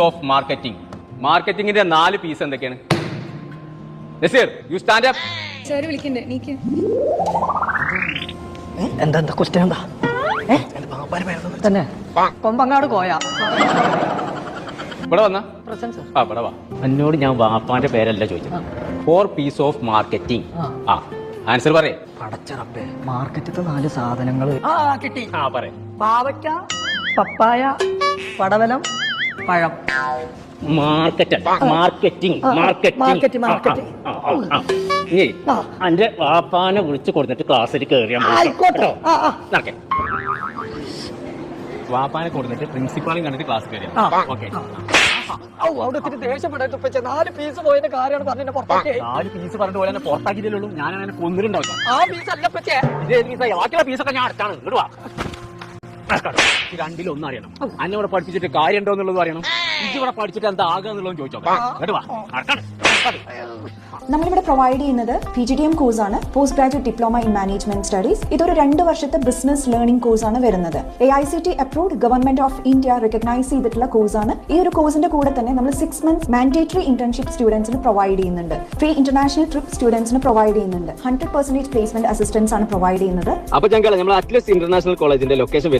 Of marketing. മാർക്കറ്റിംഗിന്റെ 4 P's എന്തൊക്കെയാണ്? Nazeer, you stand up. Sir വിളിക്കണ്ടേ? നീക്ക്. എന്താ ക്വസ്റ്റ്യൻ എന്താ തന്നെ കൊമ്പങ്ങാട് കോയ ഇവിടെ വന്ന പ്രസന്റ് സർ. ഇവിടെ വാ. എന്നോട് ഞാൻ വാപ്പാന്റെ പേരല്ല ചോദിച്ചത്. 4 പീസ് ഓഫ് മാർക്കറ്റിംഗ്. ആൻസർ പറയേ. പടച്ചറപ്പേ, മാർക്കറ്റിത്തെ 4 സാധനങ്ങൾ കിട്ടി. പറയേ. പാവയ്ക്ക, പപ്പായ, പടവലം, പഴം. എന്റെ വാപ്പാനെ വിളിച്ചു കൊടുത്തിട്ട് ക്ലാസ്സിൽ കയറിയാൽ വാപ്പാനെ കൊടുത്തിട്ട് പ്രിൻസിപ്പാളും കണ്ടിട്ട് ക്ലാസ് കയറിയാ. ഓക്കെ. അവിടെ ദേഷ്യപ്പെടാൻ 4 പീസ് പോയതിന്റെ കാര്യമാണ് പറഞ്ഞ പുറത്താക്കി. 4 പീസ് പറഞ്ഞ പോലെ തന്നെ പുറത്താക്കിയതേ ഞാൻ അങ്ങനെ കൊന്നിട്ടുണ്ടാവും. ആ പീസ് അല്ല പറ്റേ, ബാക്കിയുള്ള പീസൊക്കെ ഞാൻ അടച്ചാണ്. ഇടുവാ. 2-1 അറിയണം. അന്നെ ഇവിടെ പഠിപ്പിച്ചിട്ട് കാര്യം ഉണ്ടോ എന്നുള്ളത് അറിയണം. ഇവിടെ പഠിച്ചിട്ട് എന്താ ആകുക എന്നുള്ളത് ചോദിച്ചോ. നമ്മളിവിടെ പ്രൊവൈഡ് ചെയ്യുന്നത് PGDM കോഴ്സാണ്, post graduate diploma in management studies. ഇതൊരു 2 വർഷത്തെ ബിസിനസ് ലേണിംഗ് കോഴ്സാണ് വരുന്നത്. AICT approved, government of India recognise ചെയ്തിട്ടുള്ള കോഴ്സാണ്. ഈ ഒരു കോഴ്സിന്റെ കൂടെ തന്നെ നമ്മൾ 6 months മാൻഡേറ്ററി ഇന്റേൺഷിപ്പ് സ്റ്റുഡൻസിന് പ്രൊവൈഡ് ചെയ്യുന്നുണ്ട്. ഫ്രീ ഇന്റർനാഷണൽ ട്രിപ്പ് സ്റ്റുഡൻസിന് പ്രൊവൈഡ് ചെയ്യുന്നുണ്ട്. 100% പ്ലേസ്മെന്റ് അസിസ്റ്റൻസ് ആണ് പ്രൊവൈഡ് ചെയ്യുന്നത്. അപ്പൊ ഞങ്ങൾ അറ്റ്ലസ് ഇന്റർനാഷണൽ കോളേജിന്റെ ലൊക്കേഷൻ